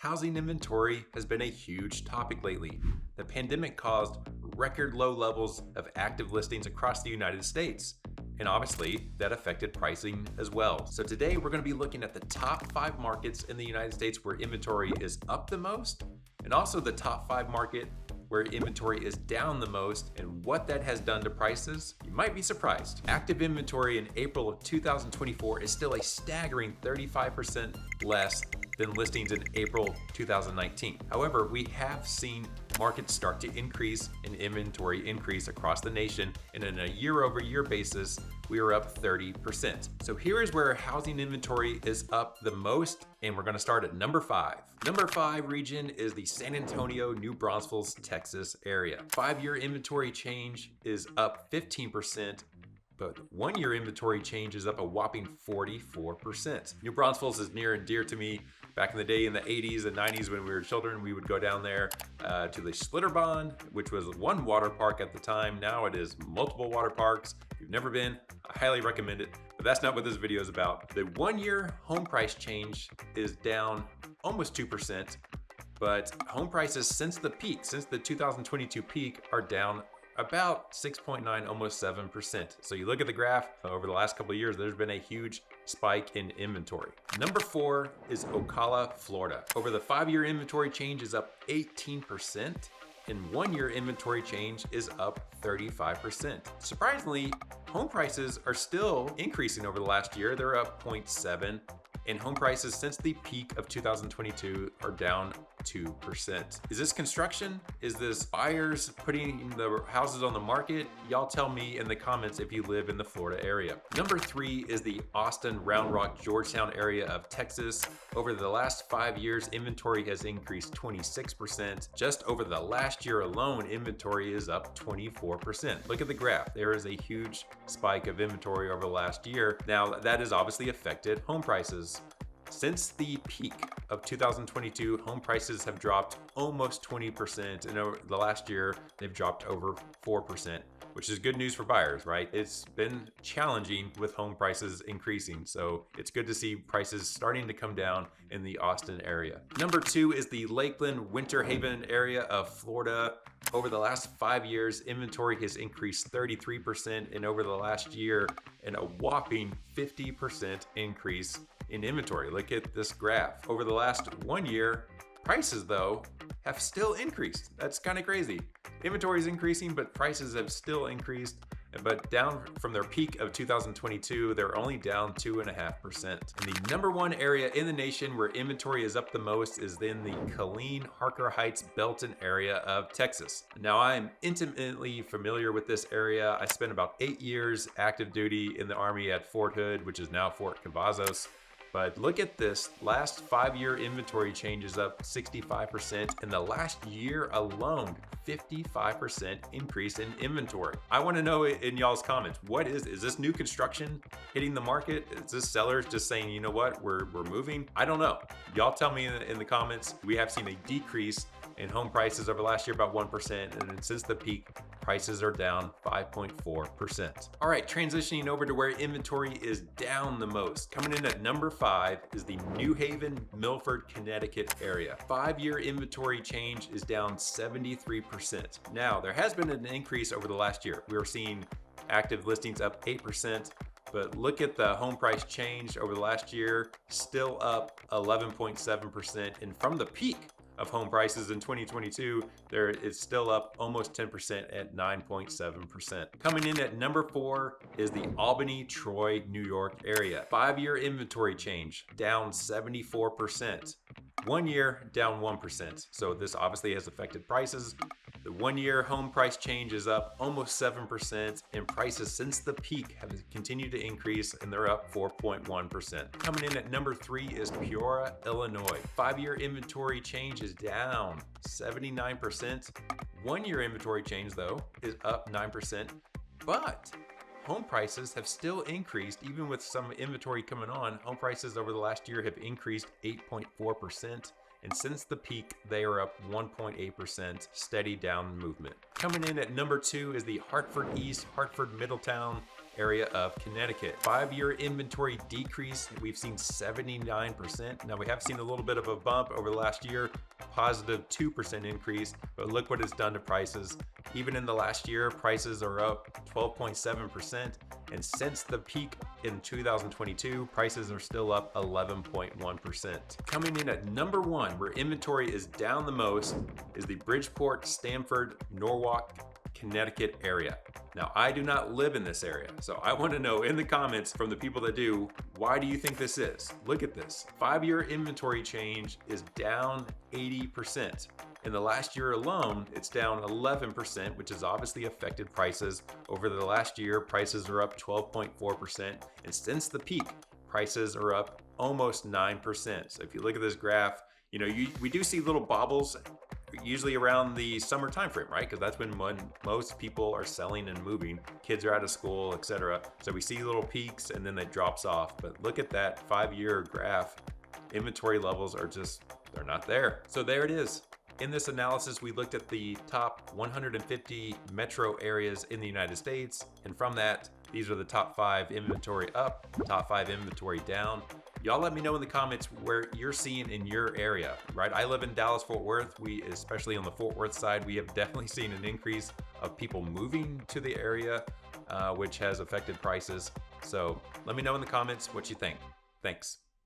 Housing inventory has been a huge topic lately. The pandemic caused record low levels of active listings across the United States. And obviously, that affected pricing as well. So today we're going to be looking at the top 5 markets in the United States where inventory is up the most, and also the top 5 market where inventory is down the most and what that has done to prices. You might be surprised. Active inventory in April of 2024 is still a staggering 35% less than listings in April 2019. However, we have seen markets start to increase and inventory increase across the nation, and on a year-over-year basis, we are up 30%. So here is where housing inventory is up the most, and we're gonna start at number 5. Number 5 region is the San Antonio, New Braunfels, Texas area. 5-year inventory change is up 15%, but 1-year inventory change is up a whopping 44%. New Braunfels is near and dear to me. Back in the day in the 80s and 90s when we were children, we would go down there to the Schlitterbahn, which was one water park at the time. Now it is multiple water parks. If you've never been, I highly recommend it, but that's not what this video is about. The 1-year home price change is down almost 2%, but home prices since the 2022 peak, are down about 6.9, almost 7%. So you look at the graph over the last couple of years, there's been a huge spike in inventory. Number 4 is Ocala, Florida. Over the 5-year inventory change is up 18%, and 1-year inventory change is up 35%. Surprisingly, home prices are still increasing over the last year. They're up 0.7%. And home prices since the peak of 2022 are down 2%. Is this construction? Is this buyers putting the houses on the market? Y'all tell me in the comments if you live in the Florida area. Number 3 is the Austin, Round Rock, Georgetown area of Texas. Over the last 5 years, inventory has increased 26%. Just over the last year alone, inventory is up 24%. Look at the graph. There is a huge spike of inventory over the last year. Now, that has obviously affected home prices. Since the peak of 2022, home prices have dropped almost 20%, and over the last year, they've dropped over 4%, which is good news for buyers, right? It's been challenging with home prices increasing, so it's good to see prices starting to come down in the Austin area. Number 2 is the Lakeland, Winter Haven area of Florida. Over the last 5 years, inventory has increased 33%, and over the last year, a whopping 50% increase in inventory. Look at this graph. Over the last 1 year, prices though have still increased. That's kind of crazy. Inventory is increasing, but prices have still increased, but down from their peak of 2022, they're only down 2.5%. And the number 1 area in the nation where inventory is up the most is in the Killeen, Harker Heights, Belton area of Texas. Now, I'm intimately familiar with this area. I spent about 8 years active duty in the Army at Fort Hood, which is now Fort Cavazos. But look at this, last 5-year inventory change is up 65%. In the last year alone, 55% increase in inventory. I want to know in y'all's comments, is this new construction hitting the market? Is this sellers just saying, you know what, we're moving? I don't know. Y'all tell me in the comments. We have seen a decrease in home prices over last year, about 1%, and then since the peak, prices are down 5.4%. All right, transitioning over to where inventory is down the most. Coming in at number 5 is the New Haven, Milford, Connecticut area. 5-year inventory change is down 73%. Now, there has been an increase over the last year. We are seeing active listings up 8%. But look at the home price change over the last year, still up 11.7%. And from the peak of home prices in 2022, it's still up almost 10% at 9.7%. Coming in at number 4 is the Albany, Troy, New York area. 5-year inventory change, down 74%. 1 year, down 1%. So this obviously has affected prices. The 1-year home price change is up almost 7%, and prices since the peak have continued to increase, and they're up 4.1%. Coming in at number 3 is Peoria, Illinois. 5-year inventory change is down 79%. 1-year inventory change, though, is up 9%, but home prices have still increased. Even with some inventory coming on, home prices over the last year have increased 8.4%. And since the peak, they are up 1.8%, steady down movement. Coming in at number 2 is the Hartford East, Hartford Middletown area of Connecticut. 5-year inventory decrease, we've seen 79%. Now we have seen a little bit of a bump over the last year, positive 2% increase, but look what it's done to prices. Even in the last year, prices are up 12.7%. And since the peak in 2022, prices are still up 11.1%. Coming in at number 1, where inventory is down the most, is the Bridgeport, Stamford, Norwalk, Connecticut area. Now, I do not live in this area, so I want to know in the comments from the people that do, why do you think this is? Look at this. 5-year inventory change is down 80%. In the last year alone, it's down 11%, which has obviously affected prices. Over the last year, prices are up 12.4%. And since the peak, prices are up almost 9%. So if you look at this graph, we do see little bobbles usually around the summer time frame, right? Because that's when most people are selling and moving. Kids are out of school, etc. So we see little peaks and then it drops off. But look at that 5-year graph. Inventory levels are they're not there. So there it is. In this analysis, we looked at the top 150 metro areas in the United States. And from that, these are the top 5 inventory up, top 5 inventory down. Y'all let me know in the comments where you're seeing in your area, right? I live in Dallas, Fort Worth. Especially on the Fort Worth side, we have definitely seen an increase of people moving to the area, which has affected prices. So let me know in the comments what you think. Thanks.